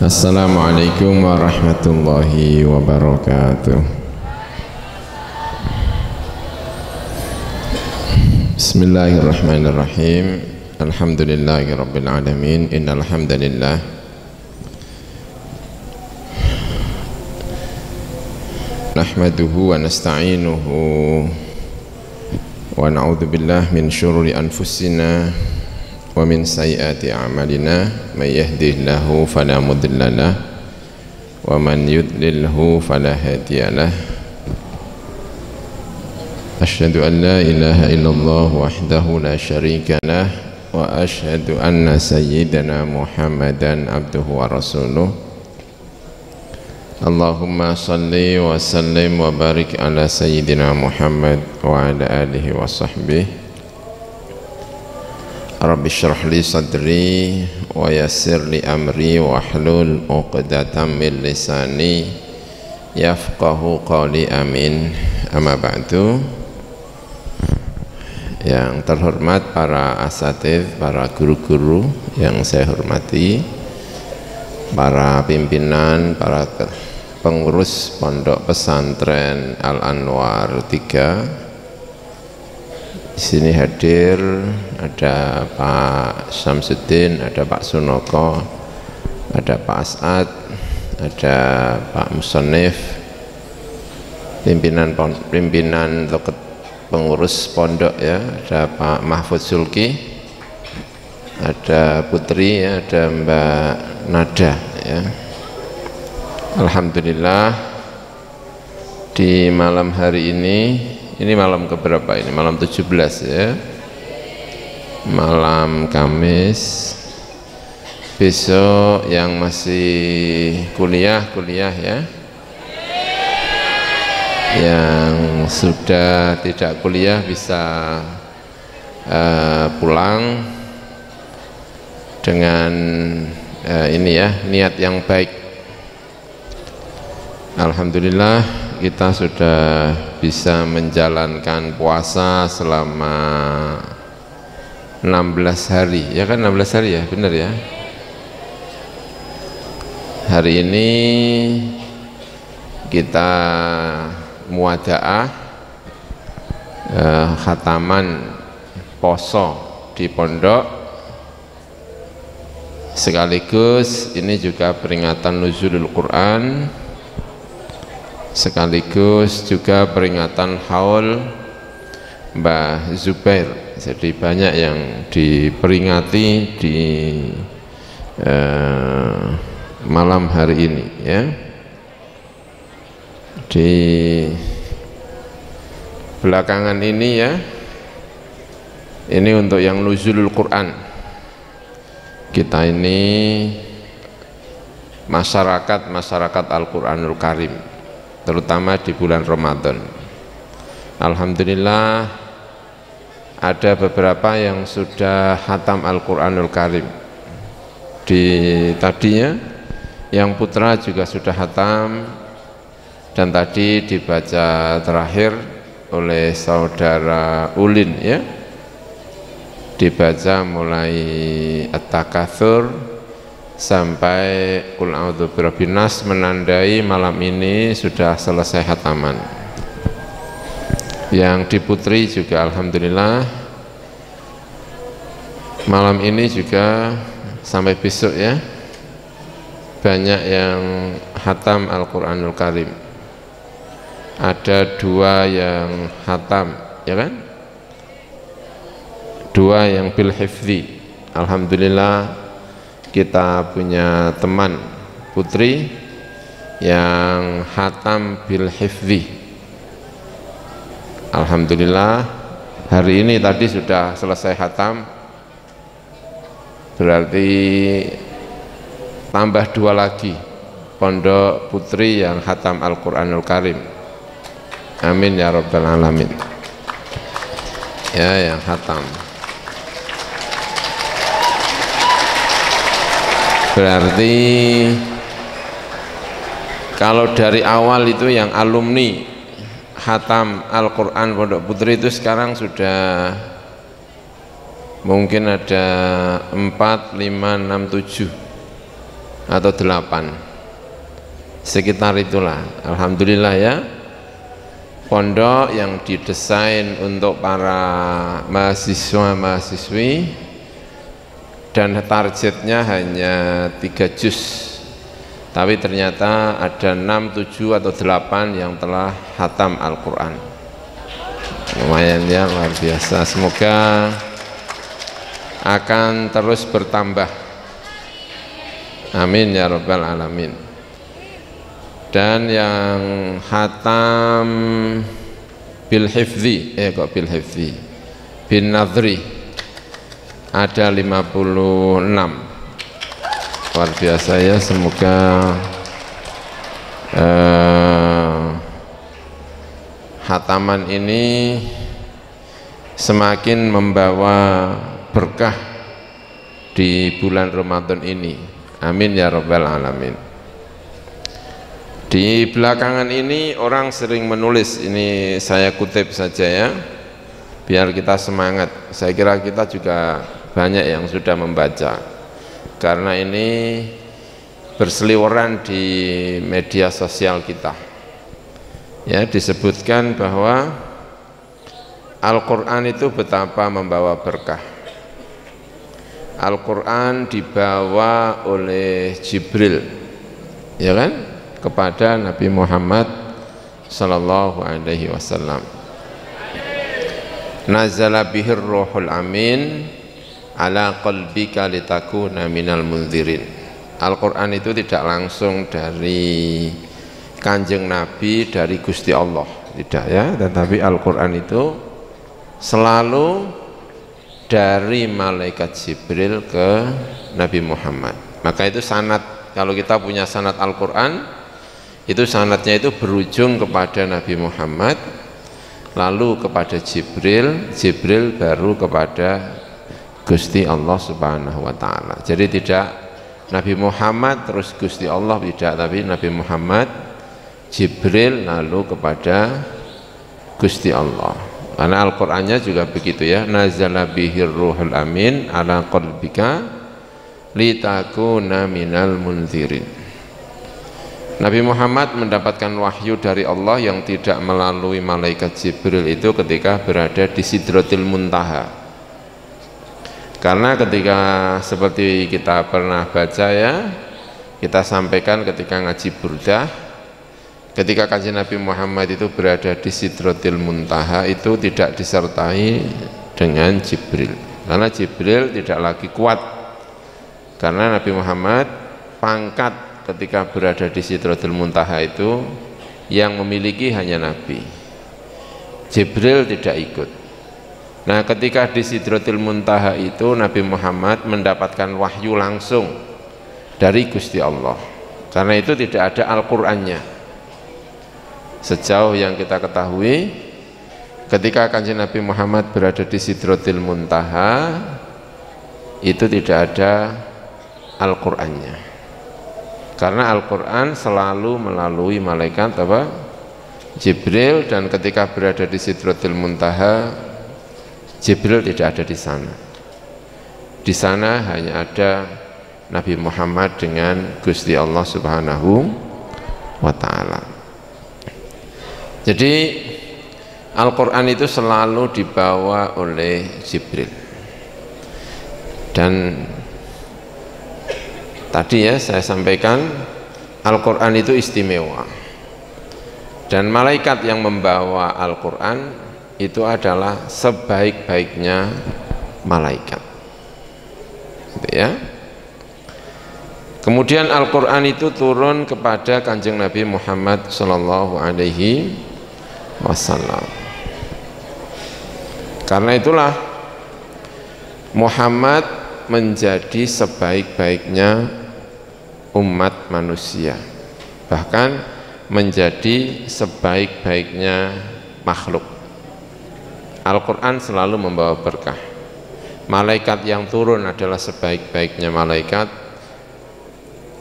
Assalamualaikum warahmatullahi wabarakatuh. Bismillahirrahmanirrahim. Alhamdulillahi rabbil alamin. Innal hamdalillah nahmaduhu wa nasta'inuhu wa na'udzu billahi min syururi anfusina wa min sayyiati a'malina may yahdihillahu fala mudhillalah wa man yudlilhu fala hadiyalah. Asyhadu an la ilaha illallah wahdahu la syarika lah wa asyhadu anna sayyidana Muhammadan abduhu wa rasuluh. Allahumma salli wa sallim wa barik ala sayyidina Muhammad wa ala alihi wa sahbihi. Rabbi syrah li sadri wa yassir li amri wa hlul uqdatam min lisani yafqahu qawli, amin. Amma ba'du. Yang terhormat para asatidz, para guru-guru yang saya hormati, para pimpinan, para pengurus Pondok Pesantren Al Anwar 3. Di sini hadir ada Pak Syamsuddin, ada Pak Sunoko, ada Pak As'ad, ada Pak Musonif, pimpinan pengurus pondok ya, ada Pak Mahfud Sulki, ada Putri ya, ada Mbak Nada ya. Alhamdulillah di malam hari ini malam keberapa ini? Malam 17 ya, malam Kamis. Besok yang masih kuliah ya, yang sudah tidak kuliah bisa pulang dengan ini ya, niat yang baik. Alhamdulillah kita sudah bisa menjalankan puasa selama 16 hari ya kan, 16 hari ya, benar ya. Hari ini kita muadaah khataman poso di pondok, sekaligus ini juga peringatan nuzulul Quran, sekaligus juga peringatan haul Mbah Zubair. Jadi banyak yang diperingati di malam hari ini ya. Di belakangan ini ya, ini untuk yang nuzulul Quran, kita ini masyarakat Al-Quranul Karim, terutama di bulan Ramadan. Alhamdulillah ada beberapa yang sudah khatam Al-Quranul Karim. Tadinya yang putra juga sudah khatam, dan tadi dibaca terakhir oleh saudara Ulin ya, dibaca mulai At-Takatsur sampai Qul a'udzu birabbin nas, menandai malam ini sudah selesai khataman. Yang di Putri juga alhamdulillah malam ini juga sampai besok ya, banyak yang khatam Al-Quranul Karim. Ada 2 yang khatam ya kan, 2 yang bil hifzi. Alhamdulillah kita punya teman Putri yang khatam bil hifzi. Alhamdulillah hari ini tadi sudah selesai khatam, berarti tambah 2 lagi pondok Putri yang khatam Al-Quranul Karim. Amin ya rabbal alamin ya, yang khatam. Berarti kalau dari awal itu yang alumni khatam Al-Quran Pondok Putri itu sekarang sudah mungkin ada 4, 5, 6, 7 atau 8, sekitar itulah. Alhamdulillah ya, pondok yang didesain untuk para mahasiswa-mahasiswi dan targetnya hanya 3 juz, tapi ternyata ada 6, 7 atau 8 yang telah khatam Al-Quran. Lumayan ya, luar biasa. Semoga akan terus bertambah, amin ya rabbal alamin. Dan yang khatam bil hifzi, bin nadri ada 56, luar biasa ya. Semoga khataman ini semakin membawa berkah di bulan Ramadan ini, amin ya rabbal alamin. Di belakangan ini orang sering menulis, ini saya kutip saja ya, biar kita semangat. Saya kira kita juga banyak yang sudah membaca, karena ini berseliweran di media sosial kita. Ya, disebutkan bahwa Al-Quran itu betapa membawa berkah. Al-Quran dibawa oleh Jibril, ya kan, kepada Nabi Muhammad sallallahu alaihi wasallam. Nazala bihir ruhul amin ala qalbika litakuna minal munzirin. Al-Quran itu tidak langsung dari Kanjeng Nabi, dari Gusti Allah, tidak ya, tetapi Al-Quran itu selalu dari malaikat Jibril ke Nabi Muhammad. Maka itu sanad, kalau kita punya sanad Al-Quran, itu sanadnya itu berujung kepada Nabi Muhammad, lalu kepada Jibril, Jibril baru kepada Gusti Allah Subhanahu wa ta'ala. Jadi tidak Nabi Muhammad terus Gusti Allah, tidak, tapi Nabi Muhammad, Jibril, lalu kepada Gusti Allah. Karena Al-Qur'annya juga begitu ya, nazala bihir ruhul amin ala qalbika litakuna minal munzirin. Nabi Muhammad mendapatkan wahyu dari Allah yang tidak melalui malaikat Jibril itu ketika berada di Sidratil Muntaha. Karena ketika seperti kita pernah baca ya, kita sampaikan ketika ngaji Burdah, ketika Kanjeng Nabi Muhammad itu berada di Sidratil Muntaha itu tidak disertai dengan Jibril, karena Jibril tidak lagi kuat, karena Nabi Muhammad pangkat ketika berada di Sidratul Muntaha itu yang memiliki hanya Nabi, Jibril tidak ikut. Nah, ketika di Sidratul Muntaha itu Nabi Muhammad mendapatkan wahyu langsung dari Gusti Allah, karena itu tidak ada Al-Qur'annya. Sejauh yang kita ketahui, ketika Kanjeng Nabi Muhammad berada di Sidratul Muntaha itu tidak ada Al-Qur'annya, karena Al-Quran selalu melalui malaikat apa? Jibril. Dan ketika berada di Sidratul Muntaha, Jibril tidak ada di sana. Di sana hanya ada Nabi Muhammad dengan Gusti Allah Subhanahu wa ta'ala. Jadi Al-Quran itu selalu dibawa oleh Jibril. Dan tadi ya saya sampaikan, Al-Quran itu istimewa, dan malaikat yang membawa Al-Quran itu adalah sebaik-baiknya malaikat, gitu ya. Kemudian Al-Quran itu turun kepada Kanjeng Nabi Muhammad sallallahu alaihi wasallam. Karena itulah Muhammad menjadi sebaik-baiknya umat manusia, bahkan menjadi sebaik-baiknya makhluk. Al-Quran selalu membawa berkah. Malaikat yang turun adalah sebaik-baiknya malaikat.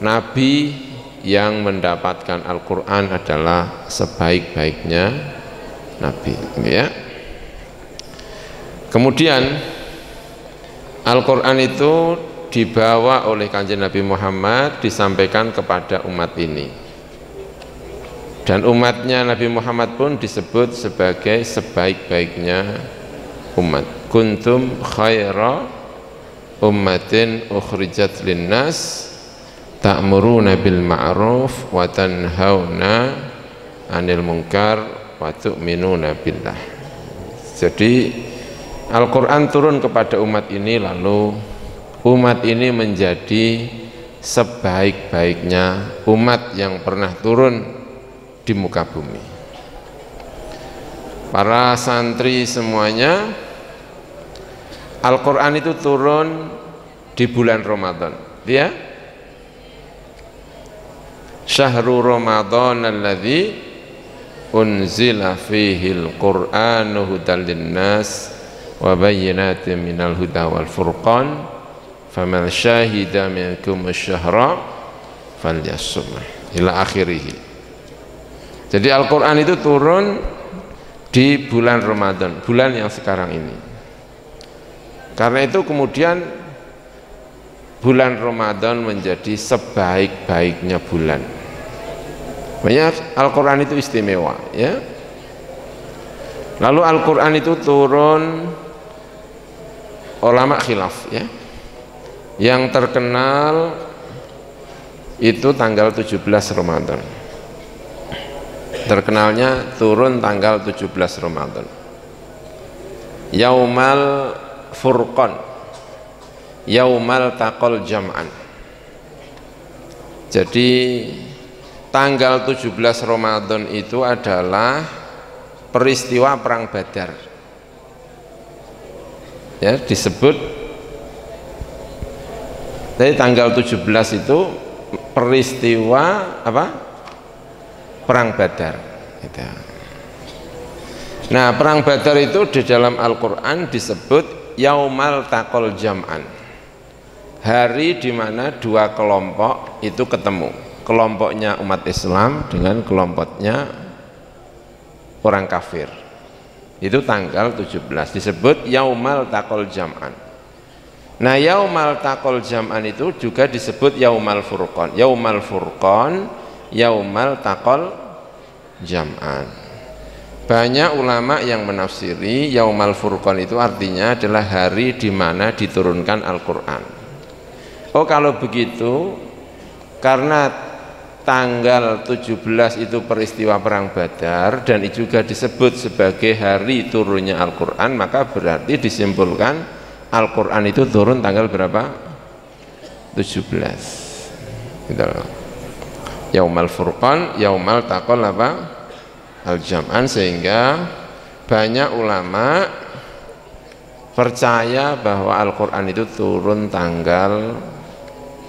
Nabi yang mendapatkan Al-Quran adalah sebaik-baiknya Nabi, ya. Kemudian Al-Quran itu dibawa oleh Kanjeng Nabi Muhammad disampaikan kepada umat ini, dan umatnya Nabi Muhammad pun disebut sebagai sebaik-baiknya umat. Kuntum khaira ummatin ukhrijat linnas ta'muruna bil ma'ruf wa tanhauna 'anil munkar wa tu'minuna billah. Jadi Al-Quran turun kepada umat ini, lalu umat ini menjadi sebaik-baiknya umat yang pernah turun di muka bumi. Para santri semuanya, Al-Quran itu turun di bulan Ramadan, ya. Syahrul Ramadan alladzi unzila fihil Qur'anu hudal linnas wa bayyinatin minal huda wal furqan faman syahida minkum asyhara falyasum ila akhirih. Jadi Al-Quran itu turun di bulan Ramadan, bulan yang sekarang ini. Karena itu kemudian bulan Ramadan menjadi sebaik-baiknya bulan. Makanya Al-Quran itu istimewa, ya. Lalu Al-Quran itu turun, ulama khilaf, ya. Yang terkenal itu tanggal 17 Ramadan. Terkenalnya turun tanggal 17 Ramadan. Yaumal Furqan, Yaumal Taqal Jam'an. Jadi tanggal 17 Ramadan itu adalah peristiwa perang Badar. Ya, disebut dari tanggal 17 itu peristiwa apa? Perang Badar. Gitu. Nah, perang Badar itu di dalam Al-Quran disebut Yaumal Taqal Jam'an, hari di mana dua kelompok itu ketemu, kelompoknya umat Islam dengan kelompoknya orang kafir. Itu tanggal 17 disebut Yaumal Taqal Jam'an. Nah, Yaumal Taqal Jam'an itu juga disebut Yaumal Furqan. Yaumal Furqan, Yaumal Taqal Jam'an. Banyak ulama yang menafsiri Yaumal Furqan itu artinya adalah hari di mana diturunkan Al-Quran. Oh, kalau begitu, karena tanggal 17 itu peristiwa perang Badar dan juga disebut sebagai hari turunnya Al-Quran, maka berarti disimpulkan Al-Quran itu turun tanggal berapa? 17. Gitu. Yaumal Furqan, Yaumal Taqal apa? Al-Jam'an, sehingga banyak ulama percaya bahwa Al-Quran itu turun tanggal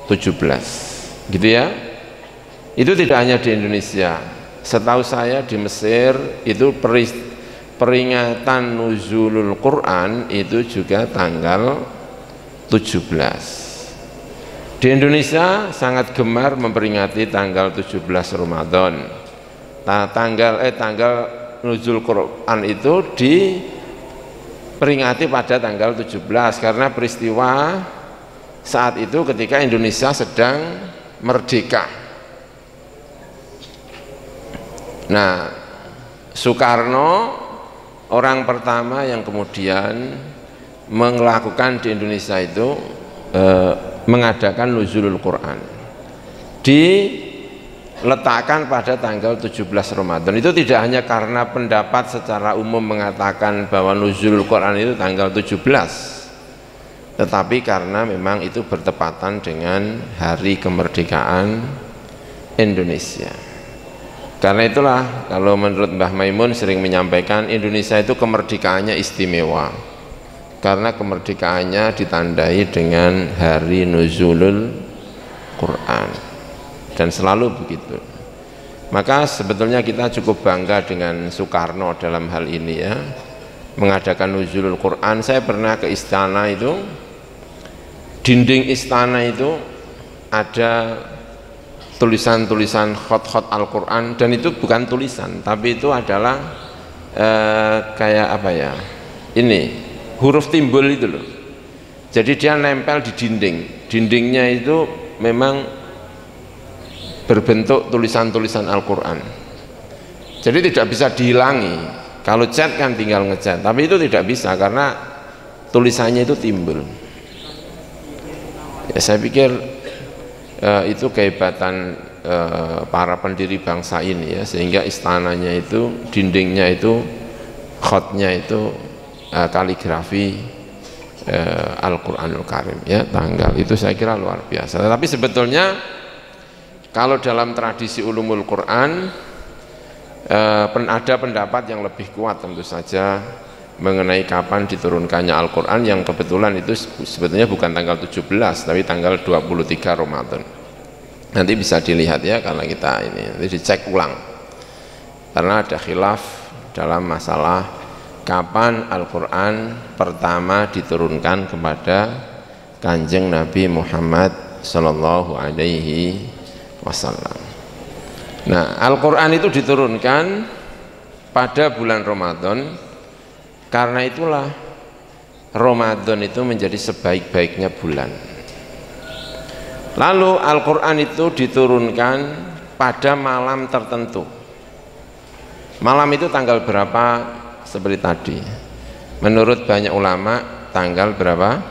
17, gitu ya. Itu tidak hanya di Indonesia, setahu saya di Mesir itu peringatan nuzulul Quran itu juga tanggal 17. Di Indonesia sangat gemar memperingati tanggal 17 Ramadan. Nah, tanggal nuzul Quran itu diperingati pada tanggal 17 karena peristiwa saat itu ketika Indonesia sedang merdeka. Nah, Soekarno orang pertama yang kemudian melakukan di Indonesia itu mengadakan nuzulul Quran, diletakkan pada tanggal 17 Ramadan. Itu tidak hanya karena pendapat secara umum mengatakan bahwa nuzulul Quran itu tanggal 17, tetapi karena memang itu bertepatan dengan hari kemerdekaan Indonesia. Karena itulah kalau menurut Mbah Maimun sering menyampaikan Indonesia itu kemerdekaannya istimewa karena kemerdekaannya ditandai dengan hari nuzulul Quran, dan selalu begitu. Maka sebetulnya kita cukup bangga dengan Soekarno dalam hal ini, ya, mengadakan nuzulul Quran. Saya pernah ke istana, itu dinding istana itu ada tulisan-tulisan khot-khot Al-Quran, dan itu bukan tulisan tapi itu adalah kayak apa ya, ini huruf timbul itu loh. Jadi dia nempel di dindingnya itu memang berbentuk tulisan-tulisan Al-Quran. Jadi tidak bisa dihilangi. Kalau cat kan tinggal ngecat, tapi itu tidak bisa karena tulisannya itu timbul. Ya, saya pikir itu kehebatan para pendiri bangsa ini ya, sehingga istananya itu, dindingnya itu, khotnya itu kaligrafi Al-Quranul Karim ya, tanggal itu saya kira luar biasa. Tapi sebetulnya kalau dalam tradisi ulumul Quran ada pendapat yang lebih kuat tentu saja mengenai kapan diturunkannya Al-Quran, yang kebetulan itu sebetulnya bukan tanggal 17 tapi tanggal 23 Ramadan. Nanti bisa dilihat ya, karena kita ini nanti dicek ulang karena ada khilaf dalam masalah kapan Al-Quran pertama diturunkan kepada Kanjeng Nabi Muhammad Sallallahu Alaihi Wasallam. Nah, Al-Quran itu diturunkan pada bulan Ramadan, karena itulah Ramadan itu menjadi sebaik-baiknya bulan. Lalu Al-Quran itu diturunkan pada malam tertentu. Malam itu tanggal berapa? Seperti tadi, menurut banyak ulama tanggal berapa?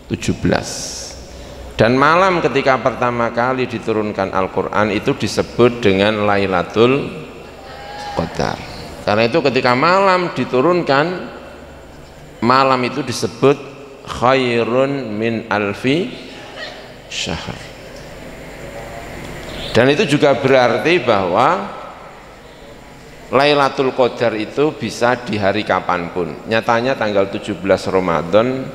17. Dan malam ketika pertama kali diturunkan Al-Quran itu disebut dengan Lailatul Qadar. Karena itu ketika malam diturunkan, malam itu disebut khairun min alfi syahr. Dan itu juga berarti bahwa Lailatul Qadar itu bisa di hari kapanpun. Nyatanya tanggal 17 Ramadan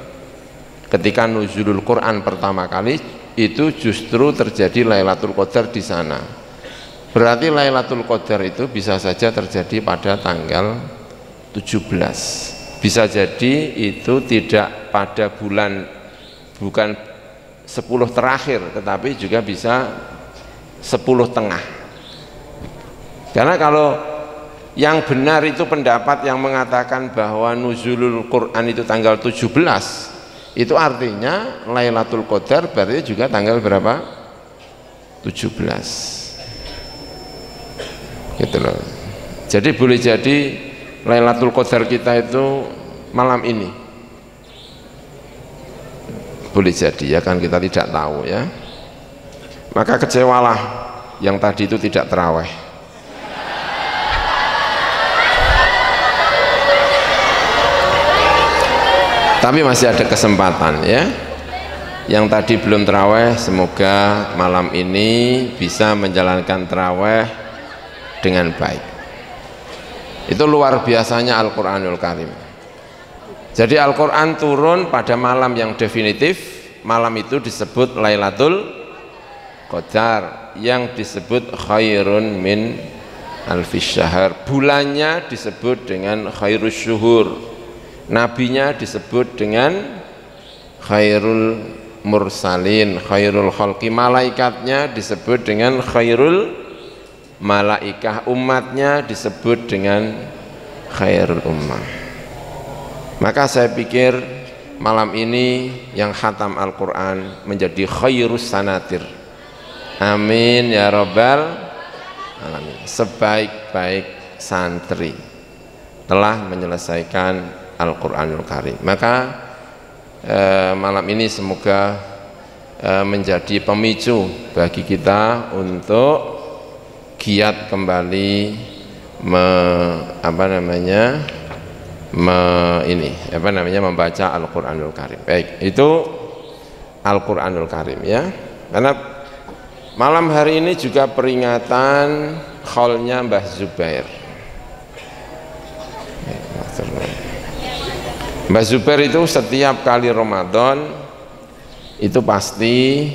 ketika nuzulul Quran pertama kali itu justru terjadi Lailatul Qadar di sana. Berarti Lailatul Qadar itu bisa saja terjadi pada tanggal 17. Bisa jadi itu tidak pada bulan, bukan 10 terakhir, tetapi juga bisa 10 tengah. Karena kalau yang benar itu pendapat yang mengatakan bahwa nuzulul Quran itu tanggal 17, itu artinya Lailatul Qadar berarti juga tanggal berapa? 17. Gitu loh. Jadi boleh jadi Lailatul Qadar kita itu malam ini. Boleh jadi ya, kan kita tidak tahu ya. Maka kecewalah yang tadi itu tidak tarawih. Tapi masih ada kesempatan ya. Yang tadi belum tarawih, semoga malam ini bisa menjalankan tarawih dengan baik. Itu luar biasanya Al-Quranul Karim. Jadi Al-Quran turun pada malam yang definitif. Malam itu disebut Lailatul Qadar, yang disebut khairun min alfi syahr. Bulannya disebut dengan khairus syuhur. Nabinya disebut dengan khairul mursalin, khairul khalqi. Malaikatnya disebut dengan khairul malaikah. Umatnya disebut dengan khairul ummah. Maka saya pikir malam ini yang khatam Al-Quran menjadi khairus sanatir. Amin ya rabbal alamin. Sebaik-baik santri telah menyelesaikan Al-Quranul Karim. Maka malam ini semoga menjadi pemicu bagi kita untuk giat kembali membaca Al-Quranul Karim. Baik, itu Al-Quranul Karim ya. Karena malam hari ini juga peringatan khaulnya Mbah Zubair. Mbah Zubair itu setiap kali Ramadan itu pasti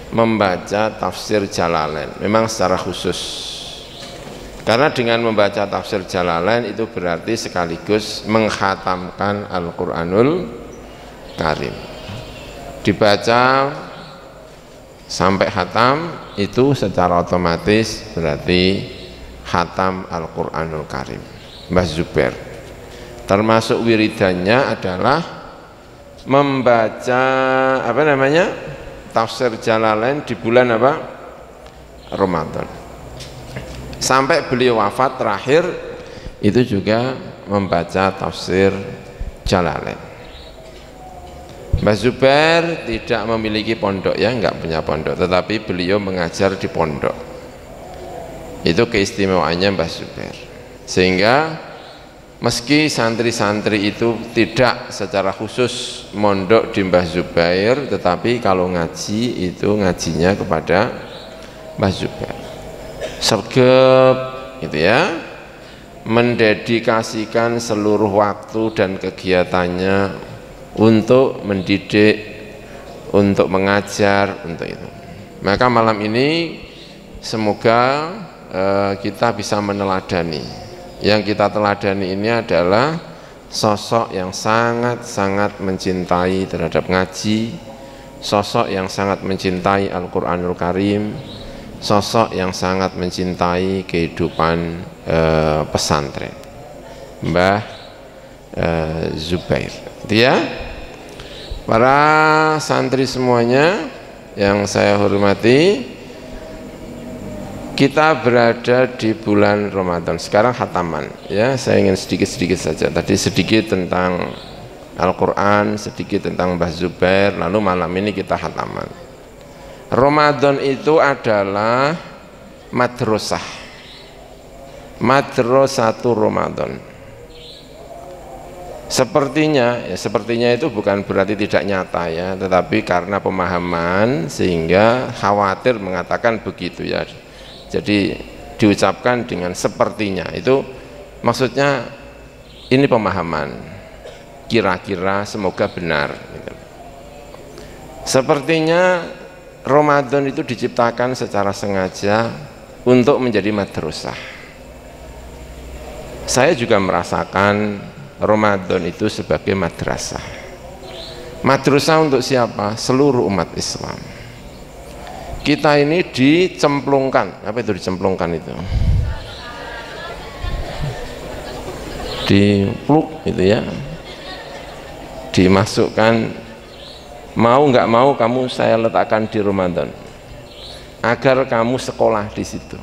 membaca tafsir Jalalain, memang secara khusus. Karena dengan membaca tafsir Jalalain itu berarti sekaligus menghatamkan Al-Quranul Karim. Dibaca sampai khatam itu secara otomatis berarti khatam Al-Quranul Karim. Mbah Zubair termasuk wiridannya adalah membaca apa namanya tafsir Jalalain di bulan apa Ramadan. Sampai beliau wafat terakhir itu juga membaca tafsir Jalalain. Mbah Zubair tidak memiliki pondok, ya, enggak punya pondok, tetapi beliau mengajar di pondok. Itu keistimewaannya Mbah Zubair. Sehingga meski santri-santri itu tidak secara khusus mondok di Mbah Zubair, tetapi kalau ngaji itu ngajinya kepada Mbah Zubair. Sergap gitu ya, mendedikasikan seluruh waktu dan kegiatannya untuk mendidik, untuk mengajar, untuk itu. Maka malam ini semoga kita bisa meneladani. Yang kita teladani ini adalah sosok yang sangat-sangat mencintai terhadap ngaji, sosok yang sangat mencintai Al-Quranul Karim, sosok yang sangat mencintai kehidupan pesantren, Mbah Zubair. Dia, para santri semuanya yang saya hormati, kita berada di bulan Ramadan. Sekarang khataman, ya. Saya ingin sedikit-sedikit saja. Tadi sedikit tentang Al-Quran, sedikit tentang Mbah Zubair, lalu malam ini kita khataman. Ramadan itu adalah madrasah, madrasatu Ramadan. Sepertinya, ya, sepertinya itu bukan berarti tidak nyata, ya, tetapi karena pemahaman sehingga khawatir mengatakan begitu, ya. Jadi diucapkan dengan sepertinya, itu maksudnya ini pemahaman, kira-kira, semoga benar gitu. Sepertinya Ramadan itu diciptakan secara sengaja untuk menjadi madrasah. Saya juga merasakan Ramadan itu sebagai madrasah. Madrasah untuk siapa? Seluruh umat Islam. Kita ini dicemplungkan. Apa itu dicemplungkan itu? Dipluk itu, ya. Dimasukkan, mau nggak mau kamu saya letakkan di Ramadan agar kamu sekolah di situ.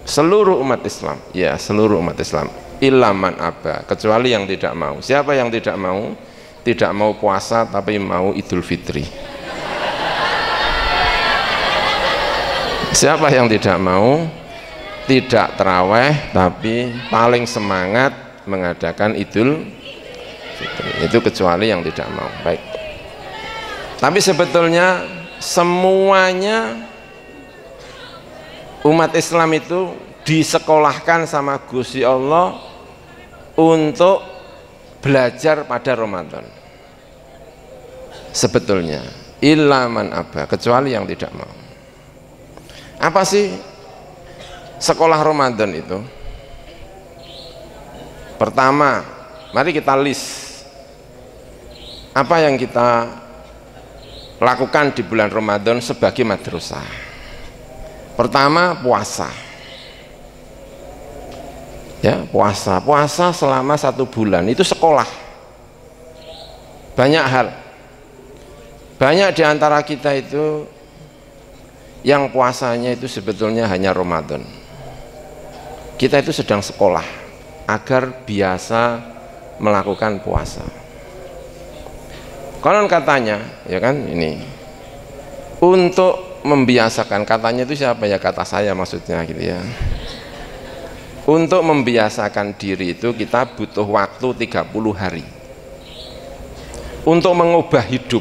Seluruh umat Islam, ya, seluruh umat Islam. Ilaman aba, kecuali yang tidak mau. Siapa yang tidak mau? Tidak mau puasa tapi mau Idul Fitri. Siapa yang tidak mau? Tidak terawih tapi paling semangat mengadakan Idul Fitri. Itu kecuali yang tidak mau. Baik. Tapi sebetulnya semuanya umat Islam itu disekolahkan sama Gusti Allah untuk belajar pada Ramadan. Sebetulnya ilaman aba, kecuali yang tidak mau. Apa sih sekolah Ramadan itu? Pertama, mari kita list apa yang kita lakukan di bulan Ramadan sebagai madrasah. Pertama, puasa. Ya, puasa selama 1 bulan itu sekolah. Banyak hal. Banyak di antara kita itu yang puasanya itu sebetulnya hanya Ramadan. Kita itu sedang sekolah agar biasa melakukan puasa. Konon katanya, ya kan, ini untuk membiasakan, katanya itu siapa, ya, kata saya maksudnya gitu, ya. Untuk membiasakan diri itu kita butuh waktu 30 hari. Untuk mengubah hidup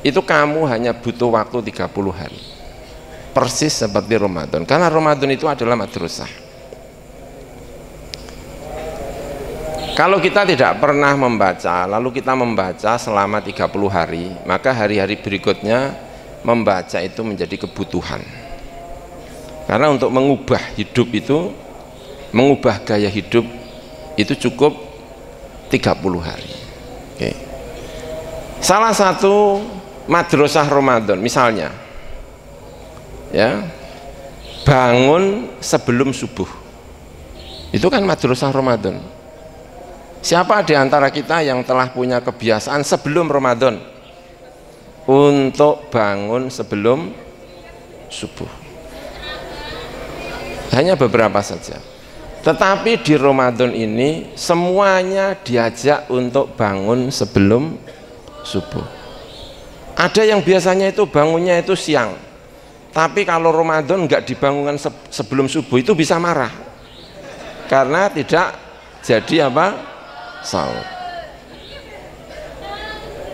itu kamu hanya butuh waktu 30 hari. Persis seperti Ramadan. Karena Ramadan itu adalah madrasah. Kalau kita tidak pernah membaca, lalu kita membaca selama 30 hari, maka hari-hari berikutnya membaca itu menjadi kebutuhan. Karena untuk mengubah hidup itu, mengubah gaya hidup itu cukup 30 hari. Oke. Salah satu madrasah Ramadan misalnya, ya, bangun sebelum subuh, itu kan madrasah Ramadan. Siapa di antara kita yang telah punya kebiasaan sebelum Ramadan untuk bangun sebelum subuh? Hanya beberapa saja. Tetapi di Ramadan ini semuanya diajak untuk bangun sebelum subuh. Ada yang biasanya itu bangunnya itu siang, tapi kalau Ramadan nggak dibangunkan sebelum subuh itu bisa marah karena tidak jadi apa? Sahur.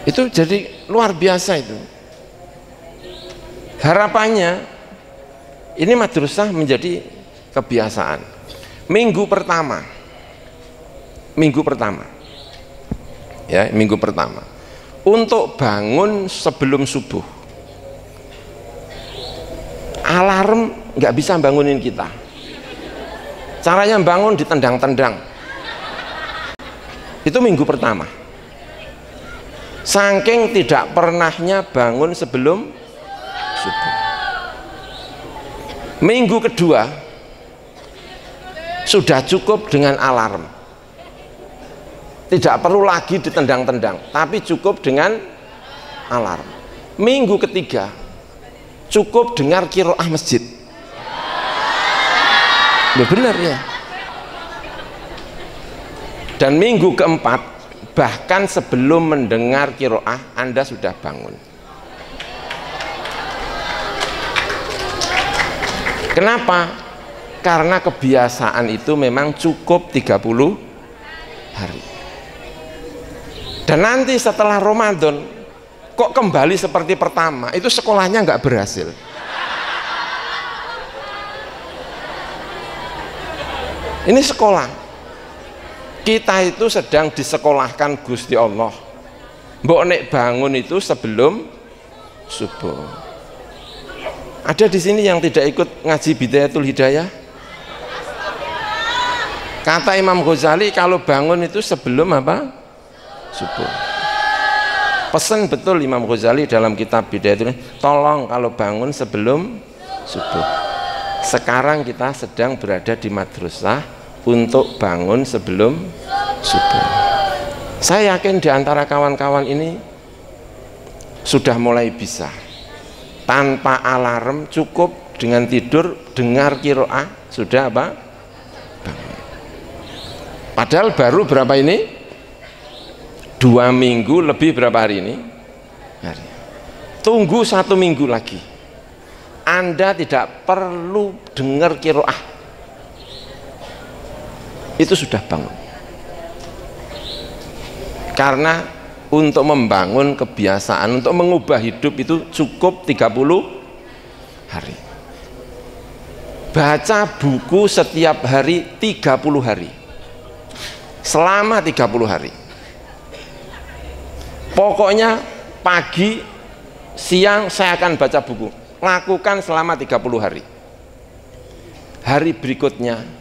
Itu jadi luar biasa itu. Harapannya ini madrasah menjadi kebiasaan. Minggu pertama ya, minggu pertama untuk bangun sebelum subuh. Alarm nggak bisa bangunin kita. Caranya bangun ditendang-tendang. Itu minggu pertama. Saking tidak pernahnya bangun sebelum subuh. Minggu kedua sudah cukup dengan alarm. Tidak perlu lagi ditendang-tendang, tapi cukup dengan alarm. Minggu ketiga cukup dengar qiraah masjid. Benar ya. Dan minggu keempat bahkan sebelum mendengar qiraah Anda sudah bangun. Kenapa? Karena kebiasaan itu memang cukup 30 hari. Dan nanti setelah Ramadan kok kembali seperti pertama, itu sekolahnya nggak berhasil. Ini sekolah. Kita itu sedang disekolahkan Gusti Allah. Mbok nek bangun itu sebelum subuh. Ada di sini yang tidak ikut ngaji Bidayatul Hidayah? Kata Imam Ghazali kalau bangun itu sebelum apa? Subuh. Pesan betul Imam Ghazali dalam kitab Bidayatul Hidayah, tolong kalau bangun sebelum subuh. Sekarang kita sedang berada di madrasah untuk bangun sebelum subuh. Saya yakin di antara kawan-kawan ini sudah mulai bisa tanpa alarm, cukup dengan tidur dengar qiraah sudah apa? Bangun. Padahal baru berapa ini? 2 minggu lebih, berapa hari ini? Hari. Tunggu 1 minggu lagi. Anda tidak perlu dengar qiraah. Itu sudah bangun. Karena untuk membangun kebiasaan, untuk mengubah hidup itu cukup 30 hari. Baca buku setiap hari 30 hari. Selama 30 hari. Pokoknya pagi, siang saya akan baca buku. Lakukan selama 30 hari. Hari berikutnya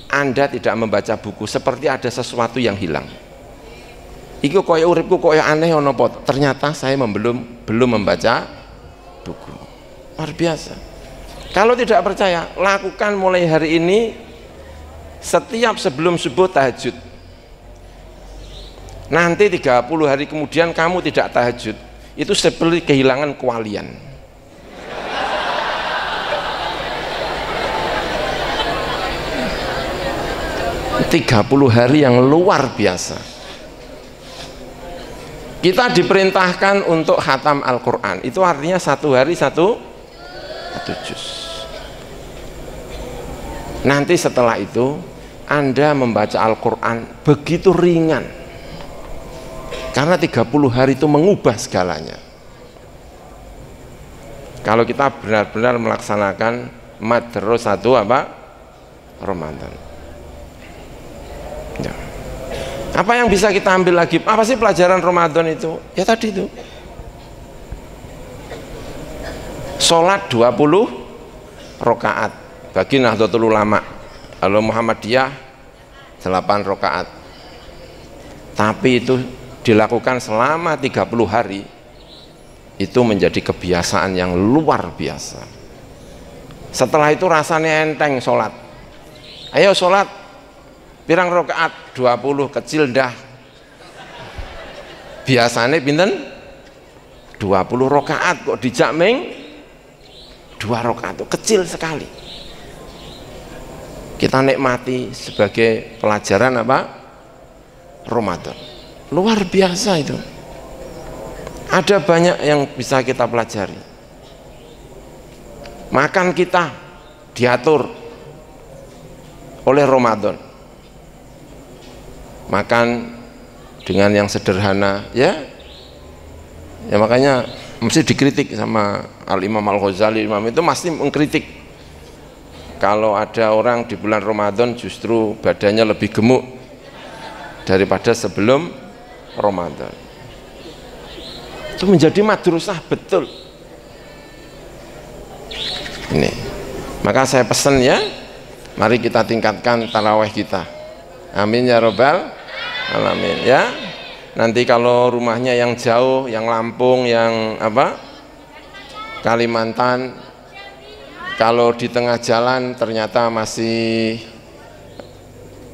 Anda tidak membaca buku, seperti ada sesuatu yang hilang. Iku koyo uripku koyo aneh ono apa? Ternyata saya belum membaca buku. Luar biasa. Kalau tidak percaya, lakukan mulai hari ini setiap sebelum subuh tahajud. Nanti 30 hari kemudian kamu tidak tahajud, itu seperti kehilangan kewalian. 30 hari yang luar biasa. Kita diperintahkan untuk khatam Al-Quran. Itu artinya 1 hari satu juz. Nanti setelah itu Anda membaca Al-Quran begitu ringan. Karena 30 hari itu mengubah segalanya. Kalau kita benar-benar melaksanakan madrasah apa? Ramadan. Ya. Apa yang bisa kita ambil lagi? Apa sih pelajaran Ramadan itu? Ya tadi itu. Sholat 20 rakaat bagi Nahdlatul Ulama. Kalau Muhammadiyah 8 rakaat. Tapi itu dilakukan selama 30 hari. Itu menjadi kebiasaan yang luar biasa. Setelah itu rasanya enteng sholat. Ayo sholat Pirang rakaat? 20, kecil dah. Biasanya pinten? 20 rakaat kok dijak ming 2 rakaat, itu kecil sekali. Kita nikmati sebagai pelajaran apa? Ramadan. Luar biasa itu. Ada banyak yang bisa kita pelajari. Makan kita diatur oleh Ramadan. Makan dengan yang sederhana, ya. Ya makanya mesti dikritik sama Al-Imam Al-Ghazali. Imam itu masih mengkritik kalau ada orang di bulan Ramadan justru badannya lebih gemuk daripada sebelum Ramadan. Itu menjadi madrasah betul. Ini. Maka saya pesan ya, mari kita tingkatkan tarawih kita. Amin ya robbal alamin ya. Nanti kalau rumahnya yang jauh, yang Lampung, yang apa, Kalimantan, kalau di tengah jalan ternyata masih,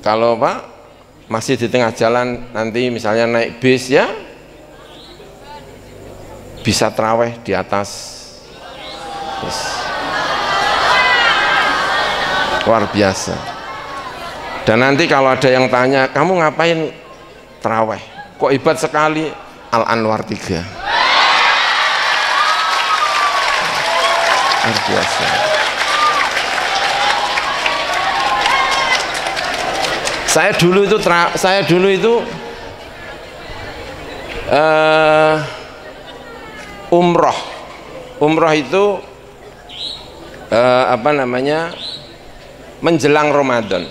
kalau apa, masih di tengah jalan nanti misalnya naik bis ya, bisa tarawih di atas bis. Luar biasa. Dan nanti kalau ada yang tanya, kamu ngapain tarawih? Kok hebat sekali? Al-Anwar 3. Luar biasa. Saya dulu itu umroh itu apa namanya, menjelang Ramadan.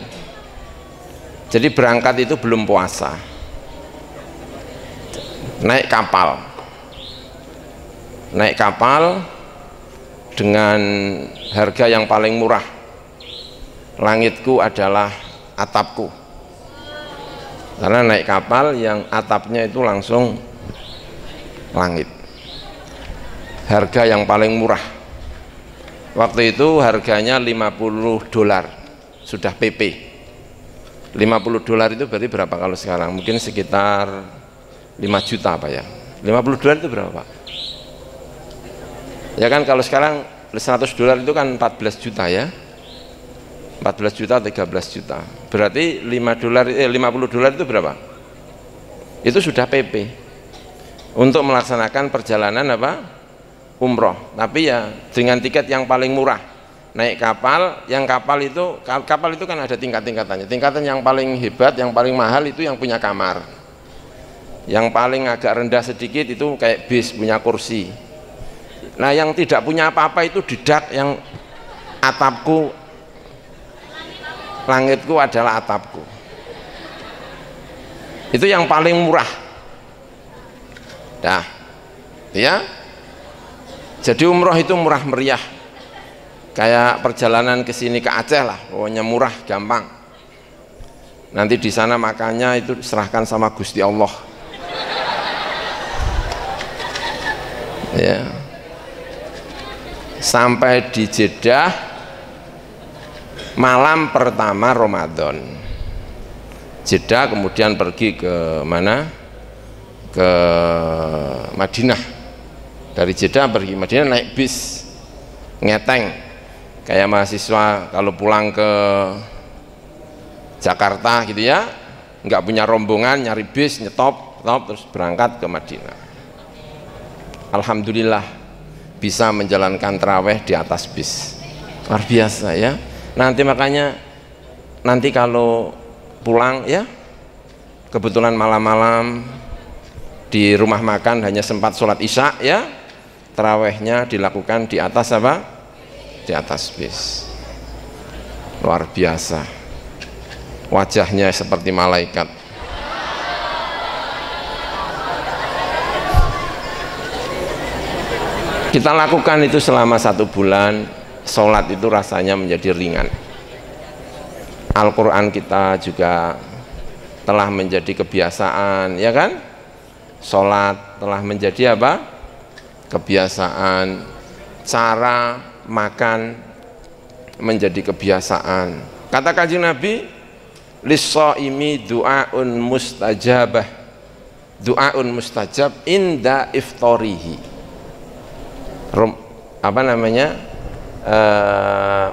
Jadi berangkat itu belum puasa, naik kapal dengan harga yang paling murah. Langitku adalah atapku, karena naik kapal yang atapnya itu langsung langit. Harga yang paling murah waktu itu harganya $50, sudah PP. $50 itu berarti berapa kalau sekarang? Mungkin sekitar 5 juta Pak ya. $50 itu berapa Pak? Ya kan kalau sekarang $100 itu kan 14 juta ya. 14 juta, 13 juta. Berarti $50 itu berapa? Itu sudah PP. Untuk melaksanakan perjalanan apa? Umroh. Tapi ya dengan tiket yang paling murah. Naik kapal, yang kapal itu kan ada tingkat-tingkatannya. Tingkatan yang paling hebat, yang paling mahal itu yang punya kamar. Yang paling agak rendah sedikit itu kayak bis, punya kursi. Nah yang tidak punya apa-apa itu didak, yang atapku, langitku adalah atapku. Itu yang paling murah. Dah, ya. Jadi umroh itu murah meriah. Kayak perjalanan ke sini ke Aceh lah, pokoknya murah, gampang. Nanti di sana makannya itu serahkan sama Gusti Allah. Ya. Sampai di Jeddah malam pertama Ramadan. Jeddah kemudian pergi ke mana? Ke Madinah. Dari Jeddah pergi Madinah naik bis ngeteng. Kayak mahasiswa kalau pulang ke Jakarta gitu ya, nggak punya rombongan, nyari bis, nyetop terus berangkat ke Madinah. Alhamdulillah bisa menjalankan tarawih di atas bis. Luar biasa ya. Makanya nanti kalau pulang ya, kebetulan malam-malam di rumah makan hanya sempat sholat isya ya, tarawihnya dilakukan di atas apa? Di atas bis. Luar biasa, wajahnya seperti malaikat. Kita lakukan itu selama 1 bulan. Sholat itu rasanya menjadi ringan. Al-Quran kita juga telah menjadi kebiasaan, ya kan? Sholat telah menjadi apa? Kebiasaan. Cara makan menjadi kebiasaan. Kata Kanjeng Nabi, lis-shaimi du'aun mustajabah, du'aun mustajab inda iftarihi. Apa namanya,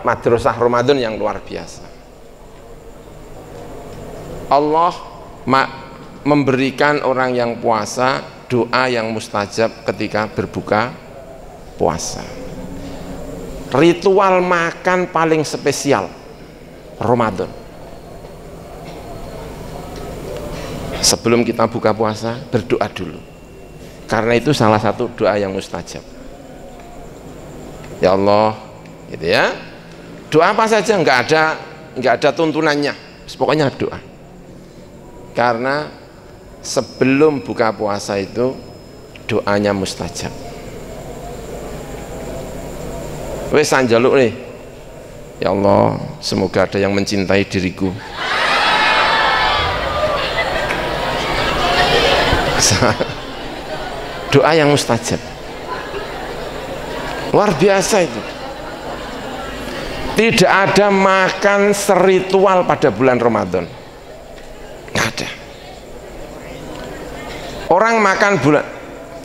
madrasah Ramadan yang luar biasa. Allah memberikan orang yang puasa doa yang mustajab ketika berbuka puasa. Ritual makan paling spesial Ramadan. Sebelum kita buka puasa, berdoa dulu. Karena itu salah satu doa yang mustajab. Ya Allah, gitu ya. Doa apa saja, nggak ada tuntunannya. Pokoknya doa. Karena sebelum buka puasa itu doanya mustajab. Wes sanjaluk nih. Ya Allah, semoga ada yang mencintai diriku. Doa yang mustajab luar biasa itu. Tidak ada makan seritual pada bulan Ramadan, nggak ada. Orang makan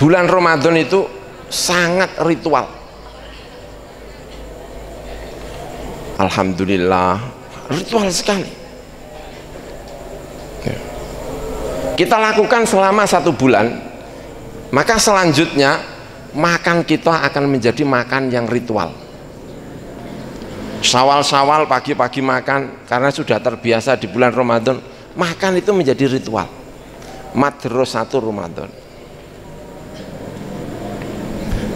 bulan Ramadan itu sangat ritual. Alhamdulillah, ritual sekali. Kita lakukan selama 1 bulan, maka selanjutnya makan kita akan menjadi makan yang ritual. Syawal pagi-pagi makan, karena sudah terbiasa di bulan Ramadan, makan itu menjadi ritual. Madrasatul Ramadan.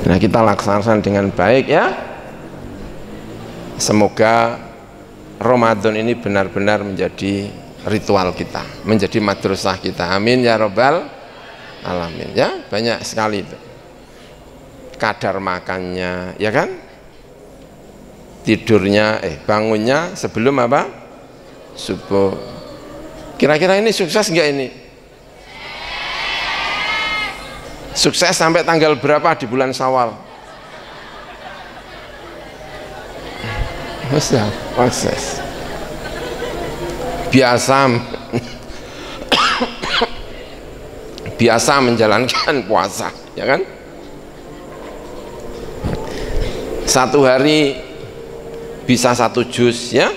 Nah, kita laksanakan dengan baik ya. Semoga Ramadan ini benar-benar menjadi ritual kita, menjadi madrasah kita. Amin ya robbal alamin ya. Banyak sekali itu kadar makannya, ya kan, tidurnya bangunnya sebelum apa, subuh. Kira-kira ini sukses enggak ini? Sukses sampai tanggal berapa di bulan Syawal? Sukses. Biasa menjalankan puasa, ya kan? Satu hari bisa 1 juz ya,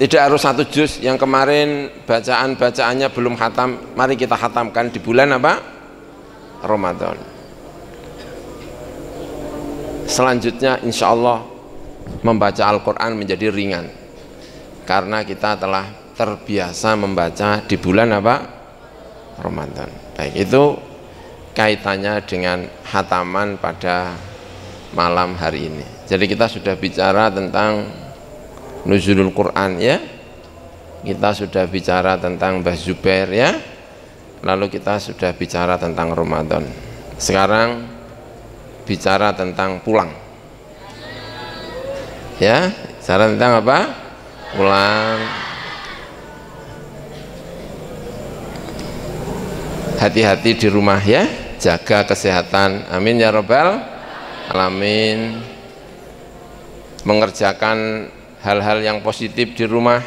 tidak harus 1 juz. Yang kemarin bacaannya belum khatam, mari kita khatamkan di bulan apa? Ramadan. Selanjutnya insya Allah membaca Al-Quran menjadi ringan, karena kita telah terbiasa membaca di bulan apa? Ramadan. Baik, itu kaitannya dengan khataman pada malam hari ini. Jadi kita sudah bicara tentang nuzulul Quran ya, kita sudah bicara tentang Mbah Zubair ya, lalu kita sudah bicara tentang Ramadan. Sekarang bicara tentang pulang ya. Bicara tentang apa? Pulang. Hati-hati di rumah ya, jaga kesehatan. Amin ya robbal alamin. Mengerjakan hal-hal yang positif di rumah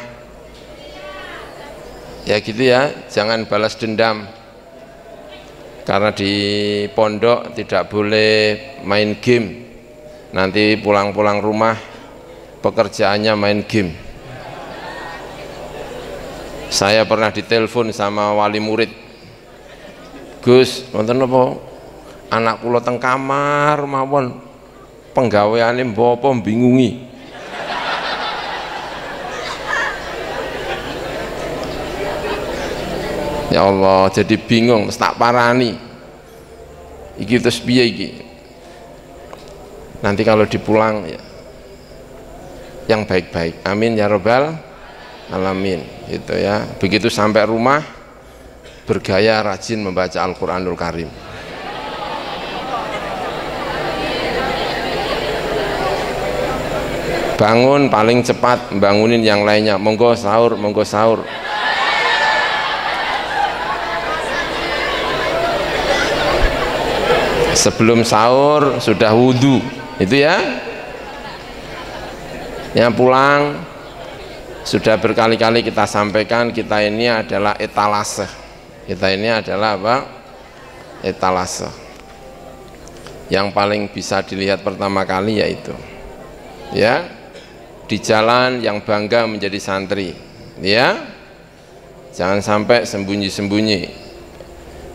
ya, gitu ya. Jangan balas dendam, karena di pondok tidak boleh main game. Nanti pulang-pulang rumah pekerjaannya main game. Saya pernah ditelepon sama wali murid, Gus, wonten apa anak kula teng kamar mawon penggaweane mbapa bingungi. Ya Allah, jadi bingung, tak parani. Iki terus piye iki? Nanti kalau dipulang ya yang baik-baik. Amin ya robbal alamin. Itu ya. Begitu sampai rumah bergaya rajin membaca Al-Quranul Karim. Bangun paling cepat, bangunin yang lainnya. Monggo sahur, monggo sahur. Sebelum sahur sudah wudhu, itu ya. Yang pulang Sudah berkali-kali kita sampaikan, kita ini adalah etalase. Kita ini adalah apa? Etalase. Yang paling bisa dilihat pertama kali yaitu ya, di jalan yang bangga menjadi santri, ya. Jangan sampai sembunyi-sembunyi.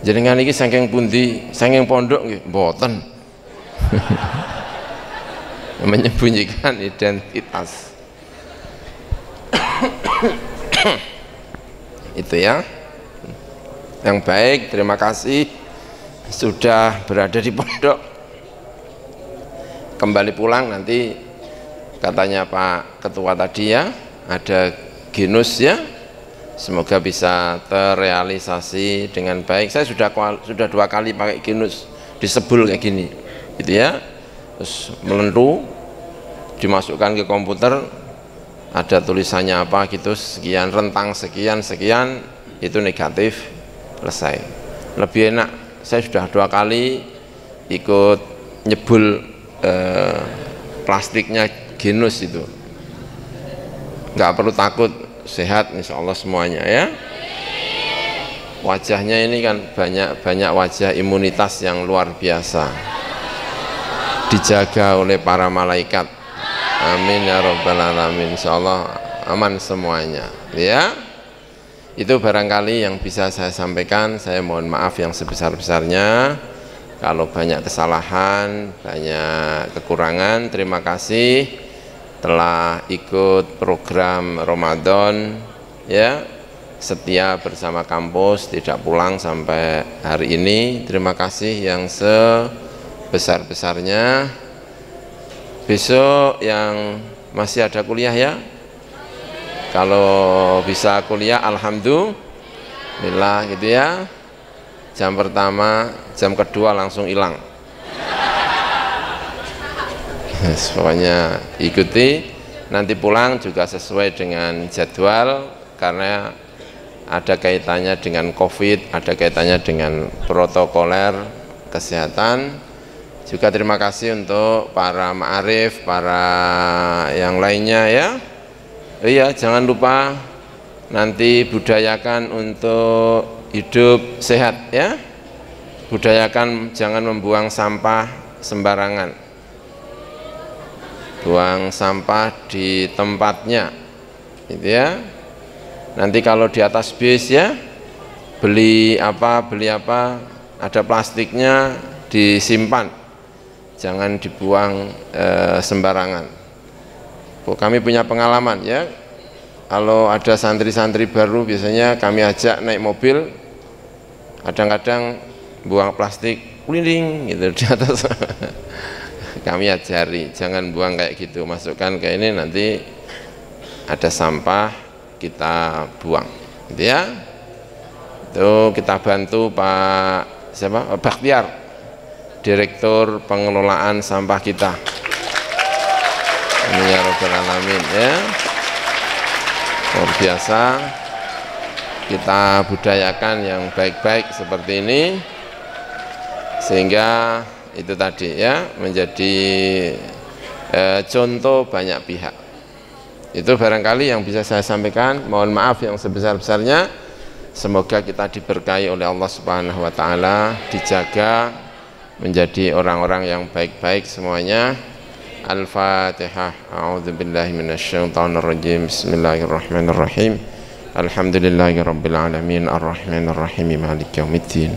Jenengan iki saking pundi, saking pondok nggih, mboten. Menyembunyikan identitas. Itu ya. Yang baik, terima kasih sudah berada di pondok. Kembali pulang nanti katanya Pak Ketua tadi ya, ada genus ya, semoga bisa terrealisasi dengan baik. Saya sudah 2 kali pakai genus, disebul kayak gini gitu ya, terus melentu, dimasukkan ke komputer, ada tulisannya apa gitu, sekian, rentang sekian, itu negatif, selesai. Lebih enak, saya sudah 2 kali ikut nyebul plastiknya genus itu, nggak perlu takut, sehat insya Allah semuanya ya. Wajahnya ini kan banyak wajah imunitas yang luar biasa, dijaga oleh para malaikat. Amin ya rabbal alamin, insya Allah aman semuanya ya. Itu barangkali yang bisa saya sampaikan. Saya mohon maaf yang sebesar-besarnya kalau banyak kesalahan, banyak kekurangan. Terima kasih telah ikut program Ramadan ya, setia bersama kampus, tidak pulang sampai hari ini. Terima kasih yang sebesar-besarnya. Besok yang masih ada kuliah ya, kalau bisa kuliah alhamdulillah gitu ya. Jam pertama, jam kedua langsung hilang. Pokoknya ikuti, nanti pulang juga sesuai dengan jadwal, karena ada kaitannya dengan COVID, ada kaitannya dengan protokoler kesehatan. Juga terima kasih untuk para ma'arif, para yang lainnya ya. Iya, jangan lupa nanti budayakan untuk hidup sehat ya. Budayakan jangan membuang sampah sembarangan, buang sampah di tempatnya gitu ya. Nanti kalau di atas bis ya, beli apa ada plastiknya disimpan, jangan dibuang sembarangan. Kami punya pengalaman ya, kalau ada santri-santri baru biasanya kami ajak naik mobil, kadang-kadang buang plastik keliling gitu di atas. Kami ajari jangan buang kayak gitu, masukkan ke ini, nanti ada sampah kita buang gitu ya. Itu kita bantu Pak Bakhtiar, Direktur Pengelolaan Sampah kita. Amin ya rabbal alamin ya. Luar biasa, kita budayakan yang baik-baik seperti ini, sehingga itu tadi ya menjadi contoh banyak pihak. Itu barangkali yang bisa saya sampaikan. Mohon maaf yang sebesar-besarnya. Semoga kita diberkahi oleh Allah Subhanahu wa taala, dijaga menjadi orang-orang yang baik-baik semuanya. Al-Fatihah. A'udzubillahi minasyaitonirrajim. Bismillahirrahmanirrahim. Alhamdulillahirabbil alamin, arrahmanirrahim, maliki yaumiddin.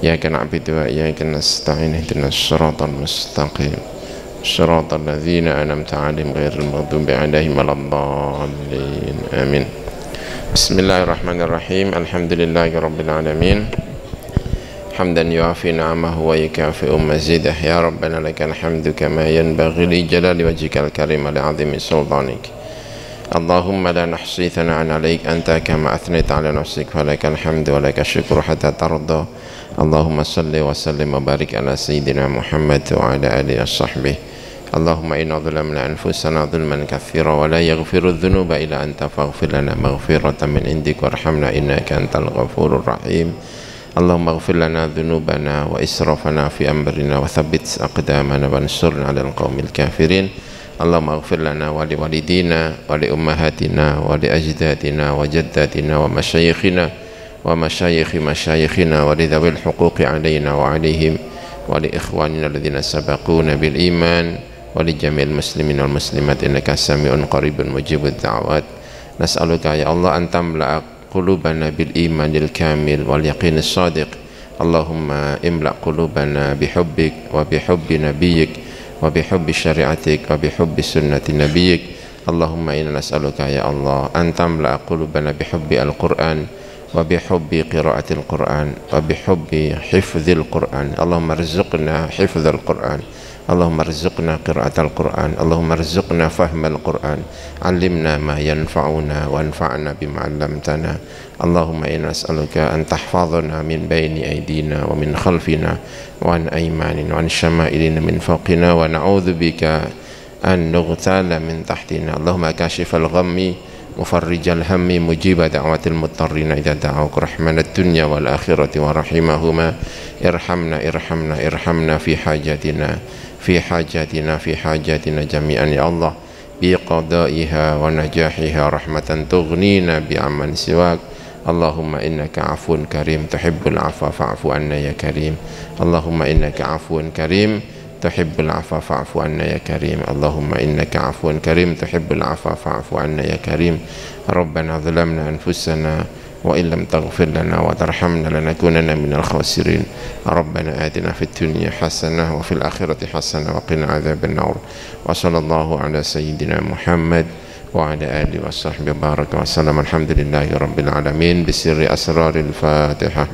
Iyyaka na'budu wa iyyaka nasta'in. Ihdinas siratal mustaqim. Shiratal ladzina an'amta 'alaihim ghairil maghdubi 'alaihim waladdallin. Amin. Bismillahirrahmanirrahim. Alhamdulillahirabbil alamin. Hamdan yuafi ni'amahu wa yukafi'u mazidah. Ya Rabbana lakal hamdu kama yanbaghi li jalali wajhikal karim wa li'azimi sultanik. Allahumma la nahsi thana'an 'alaik anta kama athnayta 'ala nafsik wa lakal hamdu wa lakal syukru hatta tarda. Allahumma salli wa sallim wa barik ala sayyidina Muhammad wa ala alihi wa sahbihi. Allahumma inna dhalamna anfusana dhulman katsira wa la yaghfiru dhunuba illa anta faghfir lana maghfiratan min indik warhamna innaka antal ghafurur rahim. Allahumma ighfir lana dhunubana wa israfana fi amrina wa thabbit aqdamana wa ansurna 'alal qaumil kafirin. Allahumma ighfir lana wa li walidina wa li ummahatina wa li ajdatina wa jaddatina wa masyayikhina wa masyayikhi masyayikhina wa li dhawil huquqi alaina wa alaihim wa li ikhwanina alladhina sabaquna bil iman wa li jami'il muslimin wal muslimat innaka sami'un qaribun mujibud da'wat. Nas'aluka ya Allah an tamla'a qulubana bil imanil kamil wal yaqinis shadiq. Allahumma imla' qulubana bihubbik wa bihubbi nabiyyik wa bihubbi syari'atik wa bihubbi sunnati nabiyyik. Allahumma inna nas'aluka ya Allah an tamla'a qulubana bihubbi al-Qur'an wa bihubbi qira'atil Qur'an wa bihubbi hifdzil Qur'an. Allahumma arzuqna hifdzal Qur'an, Allahumma arzuqna qira'atal Qur'an, Allahumma arzuqna fahmal Qur'an, 'allimna ma yanfa'una wanfa'na bima 'allamtana. Allahumma inna nas'aluka an tahfazana min baini aydina wa min khalfina wa an aymanina wa an syama'ilina min fawqina wa na'udzubika an nughtala min tahtina. Allahumma kashifal ghammi mufarrijal hammi mujiba da'watil muttarrina idza da'awka rahmanad dunya wal akhirati wa rahimahuma irhamna fi hajatina jami'an ya Allah bi qada'iha wa najahiha rahmatan tughnina bi amman siwak. Allahumma innaka afun karim tuhibbul afwa fa'fu anna ya karim. Allahumma innaka afun karim tuhibbul afwa fa'fu anna ya karim. Allahumma innaka afun karim tuhibbul afwa fa'fu anna ya karim. Rabbana zalamna anfusana wa illam taghfir lana wa tarhamna lanakunanna minal khasirin. Rabbana atina fid dunya hasanah wa fil akhirati hasanah wa qina adzaban nar. Wa sallallahu ala sayyidina Muhammad wa ala alihi wa sahbihi baraka wa sallam. Alhamdulillahi rabbil alamin bisirri asraril Fatihah.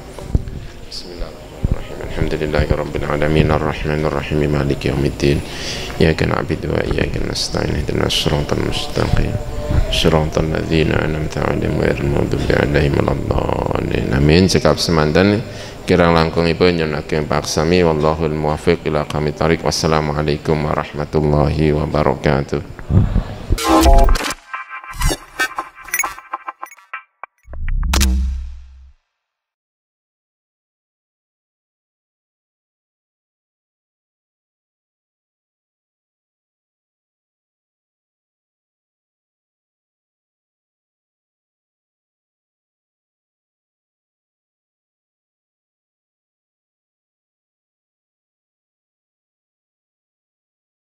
Bismillahirrahmanirrahim. Alhamdulillahi rabbil alamin arrahmanir rahim maliki yaumiddin. Iyyaka na'budu wa iyyaka nasta'in ihdinas siratal mustaqim siratal ladzina an'amta 'alaihim ghairil maghdubi 'alaihim waladdallin. Amin. Cekap semanten kirang langkungipun nyunaken paksami wallahul muwaffiq ila aqwamit thoriq. Wassalamualaikum warahmatullahi wabarakatuh.